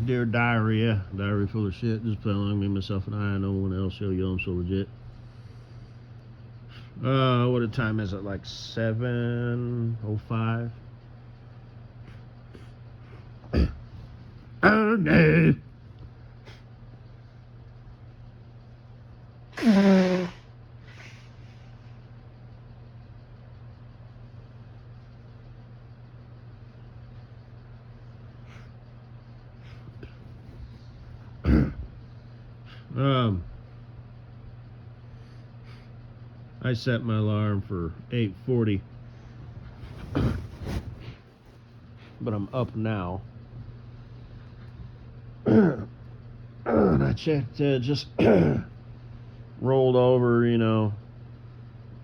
Dear diarrhea, diary full of shit. Just playing along me, myself, and I. No one else. Yo, I'm so legit. What time is it? Like 7:05. Oh no. I set my alarm for 8:40, but I'm up now. And I checked, just rolled over,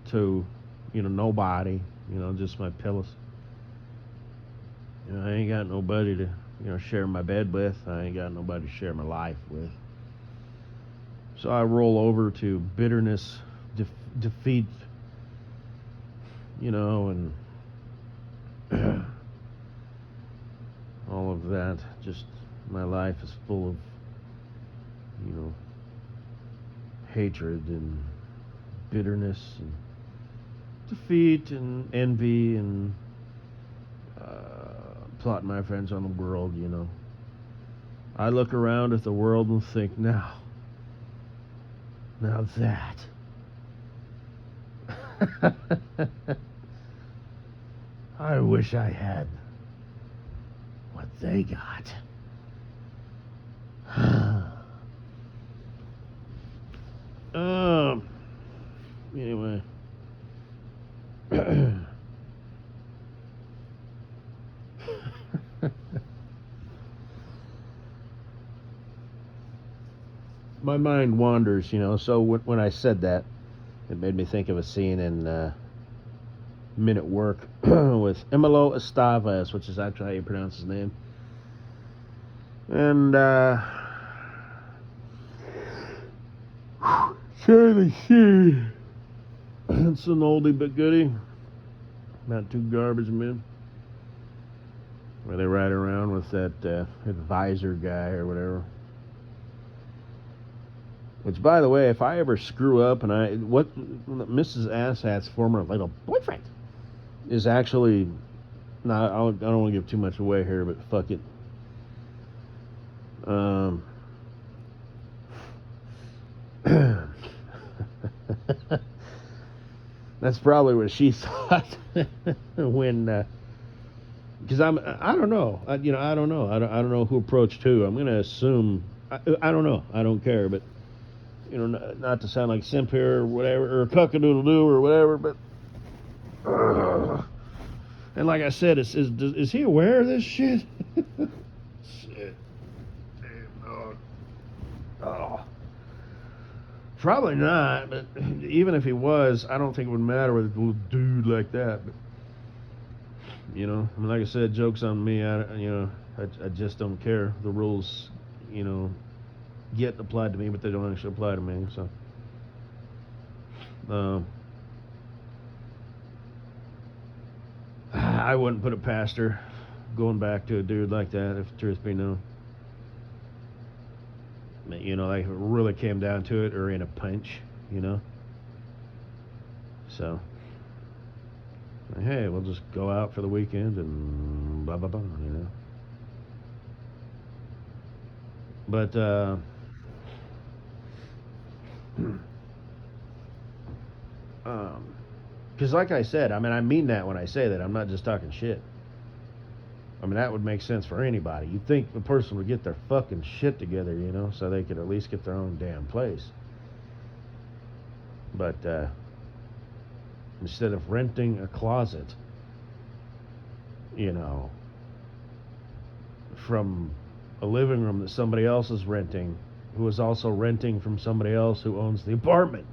to, nobody, just my pillows. I ain't got nobody to, share my bed with. I ain't got nobody to share my life with. So I roll over to bitterness, defeat, and all of that. Just my life is full of, hatred and bitterness and defeat and envy and plotting my friends on the world, I look around at the world and think, now that. I wish I had what they got. Anyway. My mind wanders, so when I said that, it made me think of a scene in Men at Work with Emilio Estevez, which is actually how you pronounce his name. And, Charlie Sheen. It's an oldie but goodie. Not too garbage, man. Where they ride around with that advisor guy or whatever. Which, by the way, if I ever screw up and what Mrs. Asshat's former little boyfriend is actually, I don't want to give too much away here, but fuck it. That's probably what she thought when, because I don't know, I don't know, I don't know who approached who. I'm gonna assume, I don't know, I don't care, but not to sound like simp here or whatever, or cuck-a-doodle-doo or whatever, but and like I said, is he aware of this shit? Shit, damn dog. Oh. Probably not, but even if he was, I don't think it would matter with a little dude like that. But, like I said, joke's on me. I just don't care. The rules, get applied to me, but they don't actually apply to me. So, I wouldn't put it past her going back to a dude like that, if the truth be known. Like if it really came down to it, or in a pinch, So, hey, we'll just go out for the weekend and blah blah blah, But because like I said, I mean that when I say that. I'm not just talking shit. That would make sense for anybody. You'd think the person would get their fucking shit together, so they could at least get their own damn place. But instead of renting a closet, from a living room that somebody else is renting, who is also renting from somebody else who owns the apartment.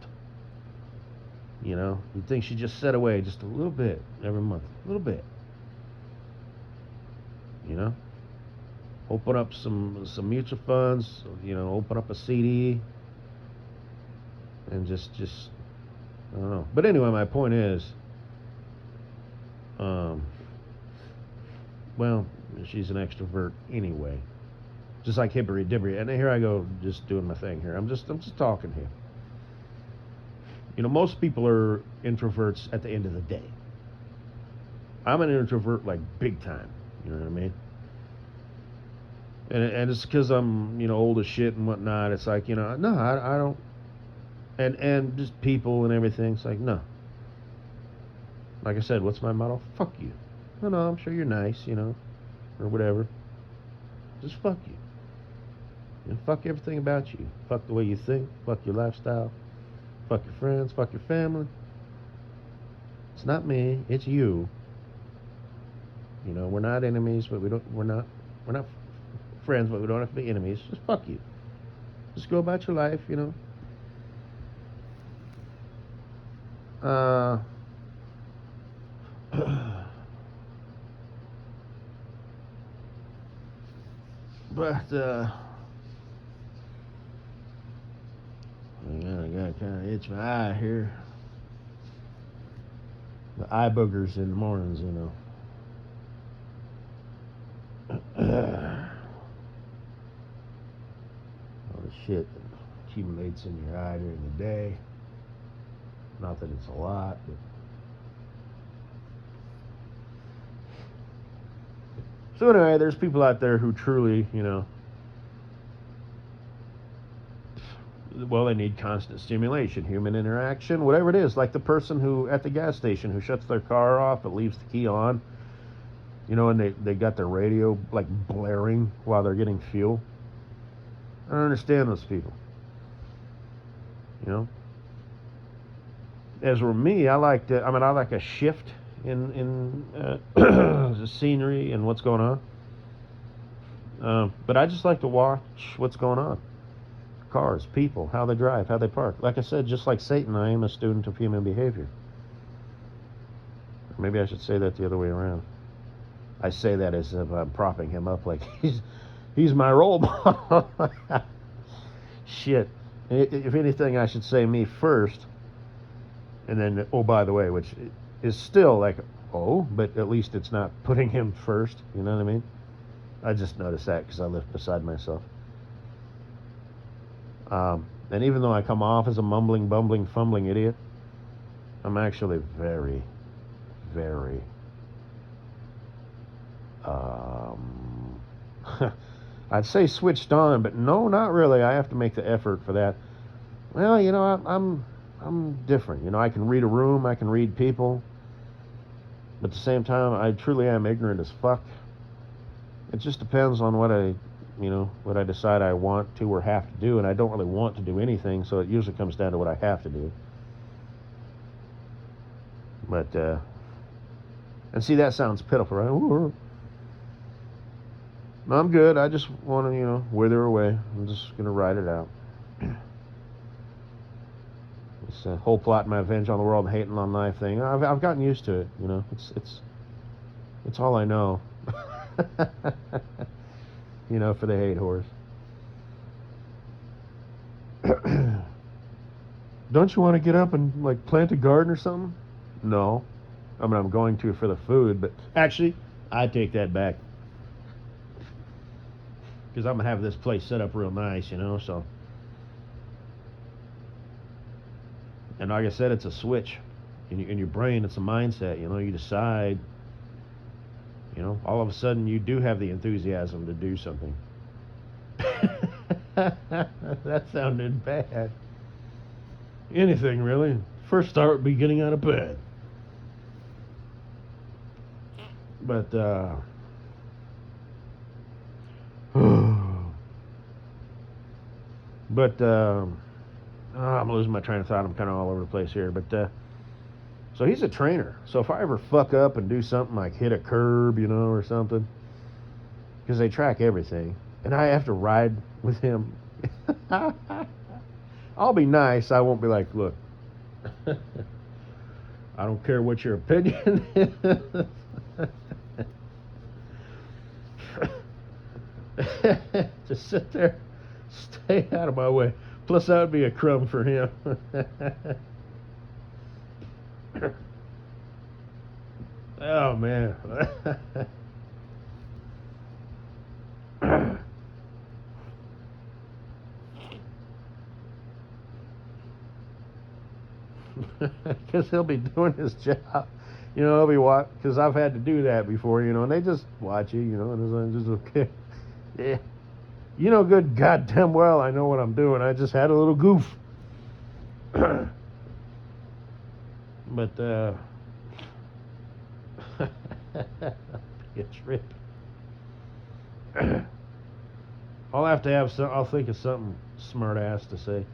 You'd think she'd just set away just a little bit every month. A little bit. Open up some mutual funds, open up a CD, and just I don't know. But anyway, my point is, well, she's an extrovert anyway. just like hibbery dibbery. And here I go, just doing my thing here. I'm just talking here. You know, most people are introverts at the end of the day. I'm an introvert, like, big time. You know what I mean? And it's because I'm, you know, old as shit and whatnot. It's like, you know, no, I don't. And just people and everything. It's like, no. Like I said, what's my motto? Fuck you. No, I'm sure you're nice, you know, or whatever. Just fuck you. And fuck everything about you. Fuck the way you think. Fuck your lifestyle. Fuck your friends. Fuck your family. It's not me. It's you. You know, we're not enemies, but we're not friends, but we don't have to be enemies. Just fuck you. Just go about your life, you know. But I got kind of itch my eye here. The eye boogers in the mornings, you know. All the shit that accumulates in your eye during the day. Not that it's a lot, but so anyway, there's people out there who truly, you know, well, they need constant stimulation, human interaction, whatever it is. Like the person who at the gas station who shuts their car off but leaves the key on, you know, and they got their radio like blaring while they're getting fuel. I don't understand those people. You know, as for me, I like a shift in the scenery and what's going on. But I just like to watch what's going on. Cars, people, how they drive, how they park. Like I said, just like Satan, I am a student of human behavior. Maybe I should say that the other way around. I say that as if I'm propping him up like he's my role model. Shit. If anything, I should say me first. And then, oh, by the way, which is still like, oh, but at least it's not putting him first. You know what I mean? I just noticed that because I live beside myself. And even though I come off as a mumbling, bumbling, fumbling idiot, I'm actually very, very, I'd say switched on, but no, not really. I have to make the effort for that. Well, you know, I'm different. You know, I can read a room, I can read people, but at the same time, I truly am ignorant as fuck. It just depends on what I decide I want to or have to do, and I don't really want to do anything, so it usually comes down to what I have to do. But, and see, that sounds pitiful, right? Ooh. No, I'm good. I just want to, you know, wither away. I'm just going to ride it out. This whole plotting my revenge on the world and hating on life thing, I've gotten used to it, you know. It's all I know. You know, for the hate horse. Don't you want to get up and like plant a garden or something? No. I mean, I'm going to for the food, but actually, I take that back. Because I'm going to have this place set up real nice, you know, so. And like I said, it's a switch. In your brain, it's a mindset, you know, you decide. You know, all of a sudden you do have the enthusiasm to do something. That sounded bad. Anything, really. First start would be getting out of bed. But, I'm losing my train of thought. I'm kind of all over the place here. But, so he's a trainer. So if I ever fuck up and do something like hit a curb, you know, or something, because they track everything, and I have to ride with him, I'll be nice. I won't be like, look, I don't care what your opinion is. Just sit there, stay out of my way. Plus, that would be a crumb for him. Oh, man. because he'll be doing his job. You know, he'll be because I've had to do that before. You know, and they just watch you. You know, and it's just okay. Yeah. You know, good goddamn well, I know what I'm doing. I just had a little goof. But a trip. I'll have to have some. I'll think of something smart ass to say.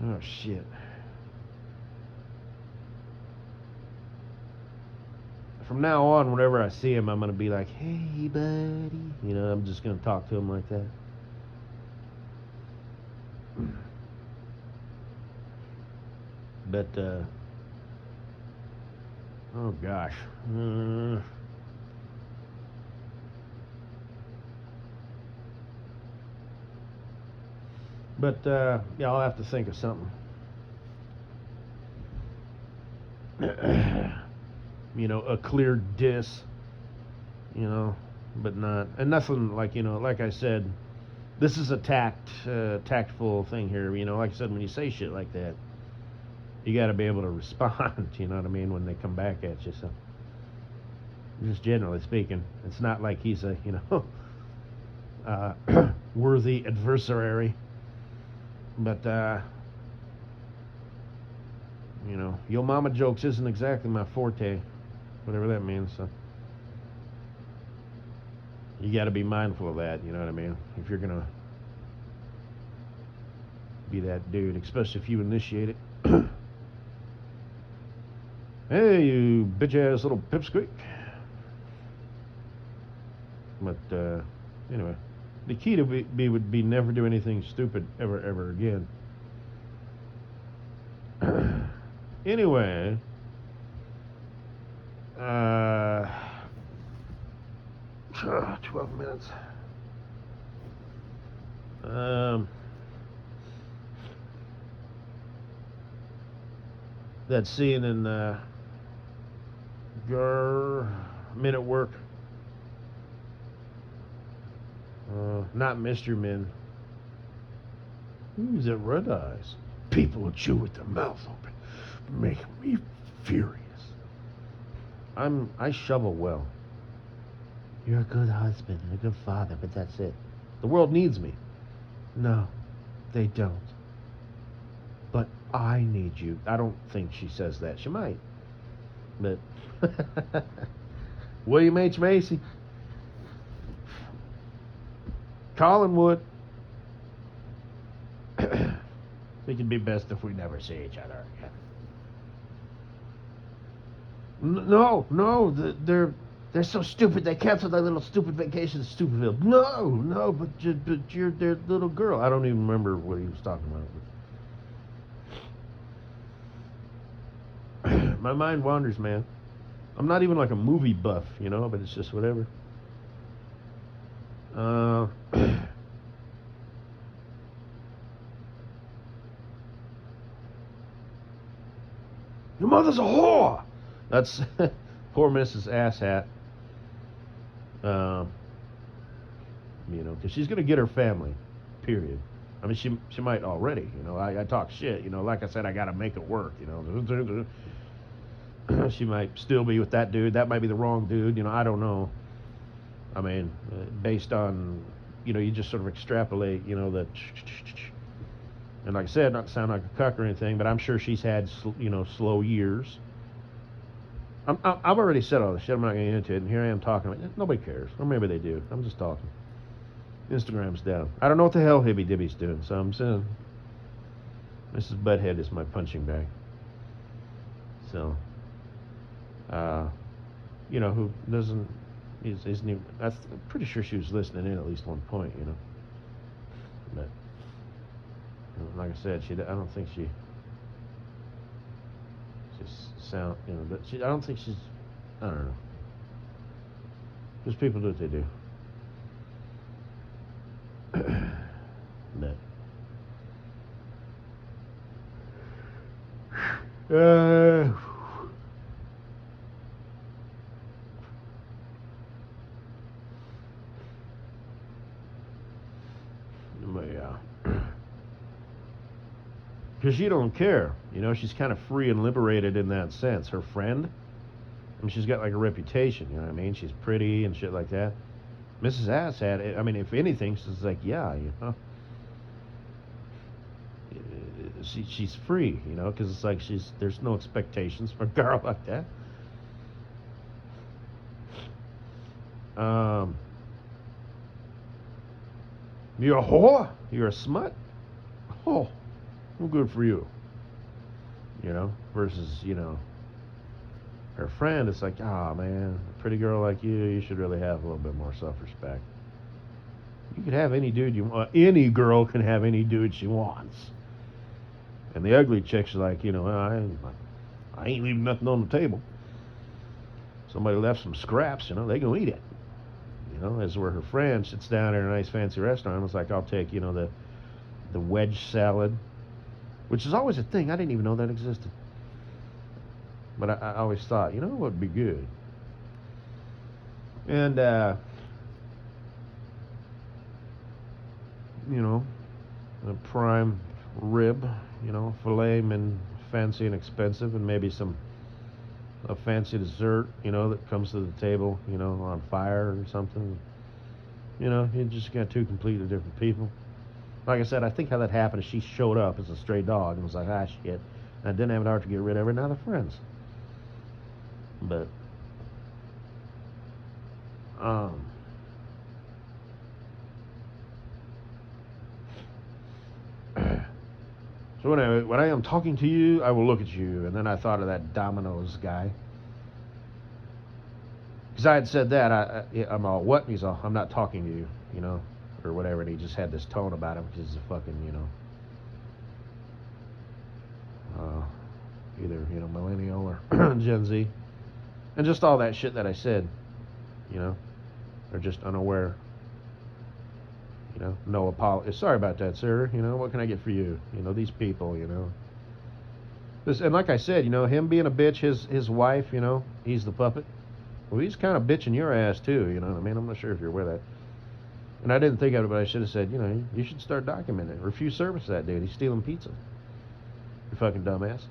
Oh shit. From now on, whenever I see him, I'm gonna be like, "Hey, buddy." You know, I'm just gonna talk to him like that. But oh gosh. But yeah, I'll have to think of something. You know, a clear diss. You know, but not and nothing like, you know, like I said, this is a tactful thing here. You know, like I said, when you say shit like that, you got to be able to respond. You know what I mean, when they come back at you. So, just generally speaking, it's not like he's a, you know, worthy adversary. But you know, yo mama jokes isn't exactly my forte, whatever that means. So you got to be mindful of that. You know what I mean? If you're gonna be that dude, especially if you initiate it. Hey, you bitch ass little pipsqueak. But anyway, the key to be would be never do anything stupid ever again. Anyway, 12 minutes. That scene in Men at Work. Not Mr. Men. Who's at Red Eyes? People who chew with their mouths open, making me furious. I shovel well. You're a good husband and a good father, but that's it. The world needs me. No, they don't. But I need you. I don't think she says that. She might. But William H. Macy. Collinwood. It could be best if we never see each other again. No, they're so stupid. They canceled their little stupid vacation to Stupidville. No, but you're their little girl. I don't even remember what he was talking about. My mind wanders, man. I'm not even like a movie buff, you know, but it's just whatever. Your mother's a whore. That's poor Mrs. Asshat. You know, because she's gonna get her family. Period. I mean, she might already. You know, I talk shit. You know, like I said, I gotta make it work. You know, she might still be with that dude. That might be the wrong dude. You know, I don't know. I mean, based on, you know, you just sort of extrapolate. You know that. And like I said, not to sound like a cuck or anything, but I'm sure she's had, you know, slow years. I've already said all this shit. I'm not going to get into it. And here I am talking. Like, nobody cares. Or maybe they do. I'm just talking. Instagram's down. I don't know what the hell Hibby Dibby's doing. So I'm saying Mrs. Butthead is my punching bag. So, you know, who doesn't, isn't even, I'm pretty sure she was listening in at least one point, you know. But, like I said, I don't think she sound, you know, but I don't think she's, I don't know. Just people do what they do. But, yeah. because she don't care. You know, she's kind of free and liberated in that sense. Her friend, I mean, she's got like a reputation. You know what I mean? She's pretty and shit like that. Mrs. Assad, I mean, if anything, she's like, yeah, you know, she's free, you know, because it's like there's no expectations for a girl like that. You're a whore? You're a smut? Oh, well, good for you. You know, versus, you know, her friend, it's like, oh man, a pretty girl like you should really have a little bit more self-respect. You could have any dude you want. Any girl can have any dude she wants. And the ugly chick's like, you know, I ain't leaving nothing on the table. Somebody left some scraps, you know, they gonna eat it. You know, as where her friend sits down in a nice fancy restaurant, it's like, I'll take, you know, the wedge salad, which is always a thing. I didn't even know that existed. But I always thought, you know, what would be good? And, you know, a prime rib, you know, filet and fancy and expensive, and maybe a fancy dessert, you know, that comes to the table, you know, on fire or something. You know, you just got two completely different people. Like I said, I think how that happened is she showed up as a stray dog and was like, ah, shit. And I didn't have an heart to get rid of her, now they're friends. But, so anyway, when I am talking to you, I will look at you. And then I thought of that Domino's guy. Because I had said that, I'm all, what? And he's all, I'm not talking to you, you know, or whatever. And he just had this tone about him because he's a fucking, you know, either, you know, millennial or Gen Z. And just all that shit that I said, you know, they're just unaware. You know, no apology. Sorry about that, sir. You know, what can I get for you? You know, these people, you know. And like I said, you know, him being a bitch, his wife, you know, he's the puppet. Well, he's kind of bitching your ass, too, you know what I mean? I'm not sure if you're aware of that. And I didn't think of it, but I should have said, you know, you should start documenting it. Refuse service to that dude. He's stealing pizza. You fucking dumbass.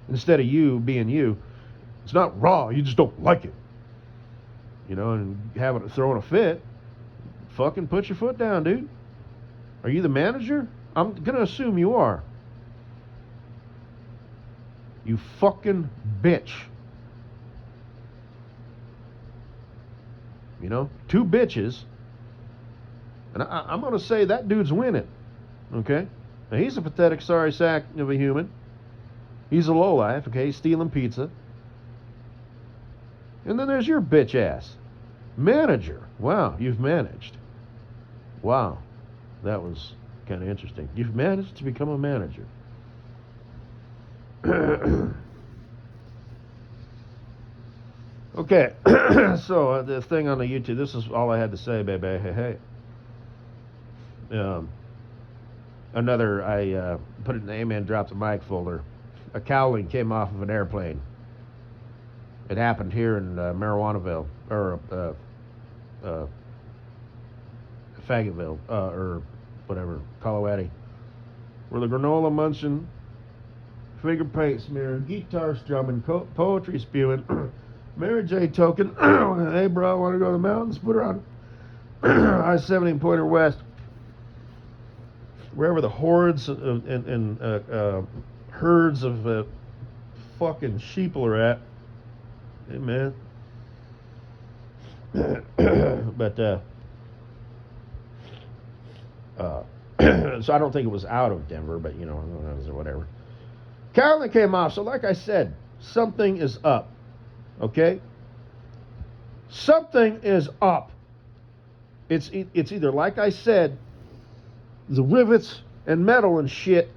Instead of you being you, it's not raw, you just don't like it. You know, and throwing a fit, fucking put your foot down, dude. Are you the manager? I'm gonna assume you are. You fucking bitch. You know, two bitches. And I'm gonna say that dude's winning. Okay? Now he's a pathetic, sorry sack of a human. He's a lowlife, okay? He's stealing pizza. And then there's your bitch ass. Manager. Wow, you've managed. Wow, that was kind of interesting. You've managed to become a manager. Okay, so the thing on the YouTube, this is all I had to say, baby. Hey. I put it in the Amen Drop the Mic folder. A cowling came off of an airplane. It happened here in Marijuanaville, or Faggottville, or whatever, Colorado, where the granola munching, finger paint smearing, guitar strumming, poetry spewing, Mary J token, hey bro, I want to go to the mountains, put her on I-70 and Pointer West, wherever the hordes and herds of fucking sheeple are at. Hey man. But so I don't think it was out of Denver, but you know, or whatever. Carolyn came off, so like I said, something is up. Okay? Something is up. It's either, like I said, the rivets and metal and shit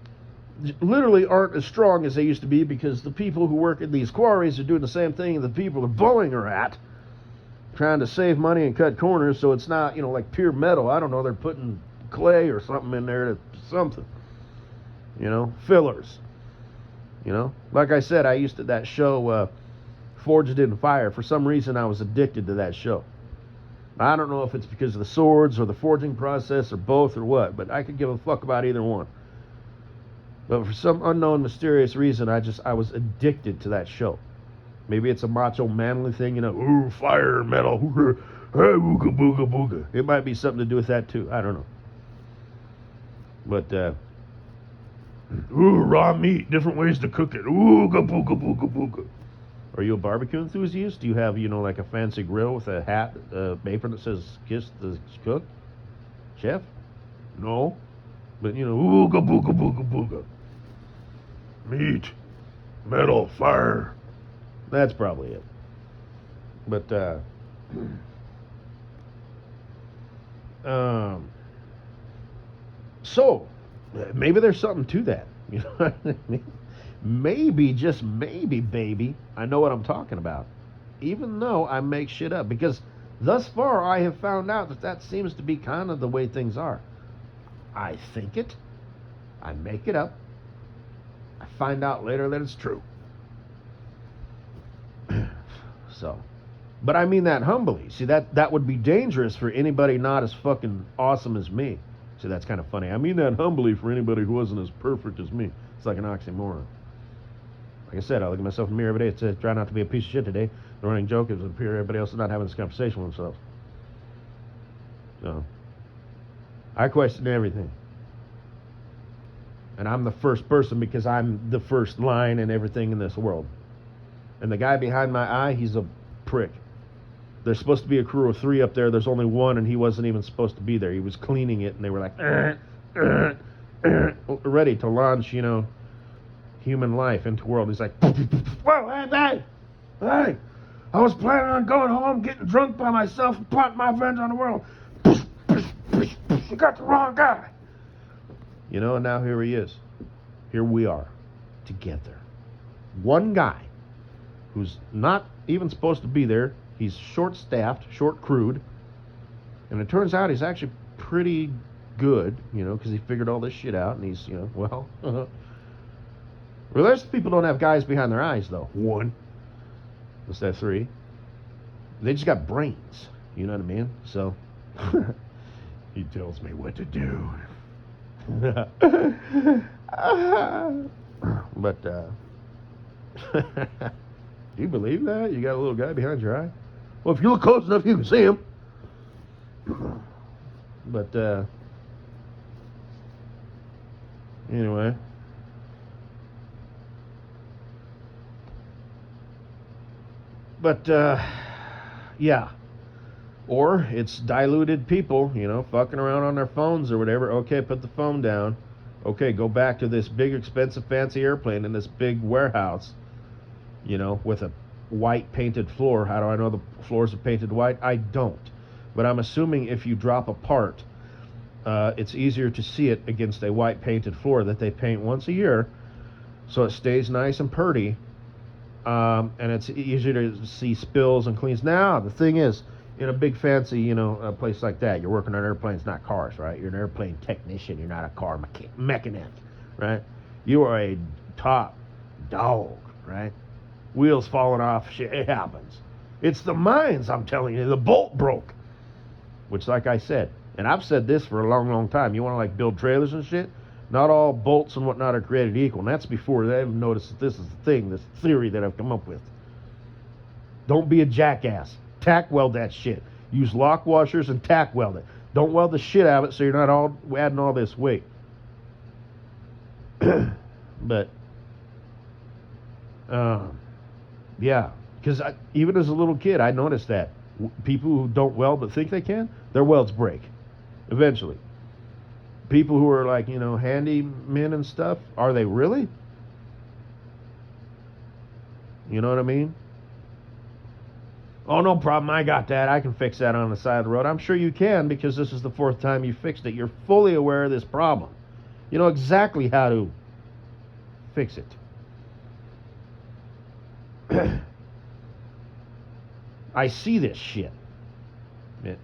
literally aren't as strong as they used to be because the people who work in these quarries are doing the same thing the people are blowing are at, trying to save money and cut corners, so it's not, you know, like pure metal. I don't know, they're putting clay or something in there, something, you know, fillers, you know. Like I said, I used to, that show, Forged in Fire, for some reason I was addicted to that show. I don't know if it's because of the swords or the forging process or both or what, but I could give a fuck about either one. But for some unknown, mysterious reason, I was addicted to that show. Maybe it's a macho manly thing, ooh, fire, metal, hey, ooga booga booga. It might be something to do with that too. I don't know. But ooh, raw meat, different ways to cook it. Ooga booga booga booga. Are you a barbecue enthusiast? Do you have, like a fancy grill with a hat, apron that says "Kiss the Cook"? Chef? No. But ooga booga booga booga. Meat, metal, fire. That's probably it. But so maybe there's something to that. You know what I mean? Maybe, just maybe, baby, I know what I'm talking about. Even though I make shit up, because thus far I have found out that seems to be kind of the way things are. I think it, I make it up, I find out later that it's true. So, but I mean that humbly. See, that would be dangerous for anybody not as fucking awesome as me. See, that's kind of funny. I mean that humbly for anybody who wasn't as perfect as me. It's like an oxymoron. Like I said, I look at myself in the mirror every day. It says, try not to be a piece of shit today. The running joke is it appears everybody else is not having this conversation with themselves. So, I question everything. And I'm the first person because I'm the first line in everything in this world. And the guy behind my eye, he's a prick. There's supposed to be a crew of 3 up there. There's only 1, and he wasn't even supposed to be there. He was cleaning it, and they were like, ready to launch, human life into the world. He's like, whoa, hey, I was planning on going home, getting drunk by myself, and plotting my revenge on the world. You got the wrong guy. And now here he is. Here we are, together. One guy who's not even supposed to be there. He's short-staffed, short-crewed, and it turns out he's actually pretty good, because he figured all this shit out, and he's, well, the rest of the people don't have guys behind their eyes, though. 1. What's that, 3? They just got brains, you know what I mean? So, he tells me what to do. But, do you believe that? You got a little guy behind your eye? Well, if you look close enough, you can see him. But, anyway. But, yeah. Or it's diluted people, fucking around on their phones or whatever. Okay, put the phone down. Okay, go back to this big, expensive, fancy airplane in this big warehouse, with a white painted floor. How do I know the floors are painted white? I don't. But I'm assuming if you drop a part, it's easier to see it against a white painted floor that they paint once a year, so it stays nice and purty, and it's easier to see spills and cleans. Now, the thing is, in a big fancy, a place like that, you're working on airplanes, not cars, right? You're an airplane technician. You're not a car mechanic, right? You are a top dog, right? Wheels falling off, shit, it happens. It's the mines, I'm telling you. The bolt broke. Which, like I said, and I've said this for a long, long time. You want to, build trailers and shit? Not all bolts and whatnot are created equal. And that's before they've noticed that this is the thing, this theory that I've come up with. Don't be a jackass. Tack weld that shit. Use lock washers and tack weld it. Don't weld the shit out of it so you're not all adding all this weight. But, yeah, because even as a little kid, I noticed that people who don't weld but think they can, their welds break eventually. People who are handymen and stuff, are they really? You know what I mean? Oh, no problem, I got that. I can fix that on the side of the road. I'm sure you can, because this is the 4th time you fixed it. You're fully aware of this problem. You know exactly how to fix it. I see this shit.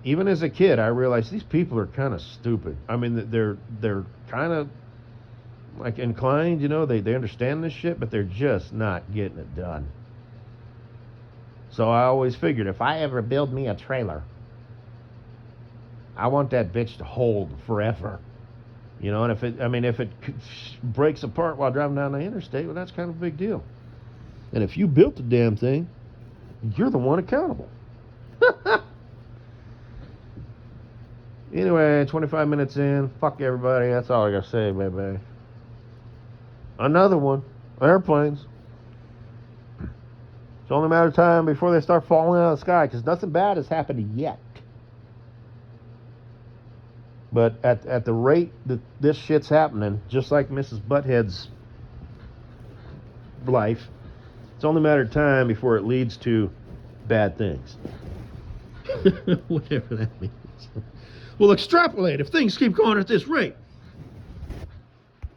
Even as a kid, I realized these people are kind of stupid. I mean, they're kind of inclined, they understand this shit, but they're just not getting it done. So I always figured, if I ever build me a trailer, I want that bitch to hold forever. You know, and if it breaks apart while driving down the interstate, well, that's kind of a big deal. And if you built the damn thing, you're the one accountable. Anyway, 25 minutes in. Fuck everybody. That's all I gotta say, baby. Another one. Airplanes. It's only a matter of time before they start falling out of the sky, because nothing bad has happened yet. But at the rate that this shit's happening, just like Mrs. Butthead's life, it's only a matter of time before it leads to bad things. Whatever that means. Well, extrapolate. If things keep going at this rate,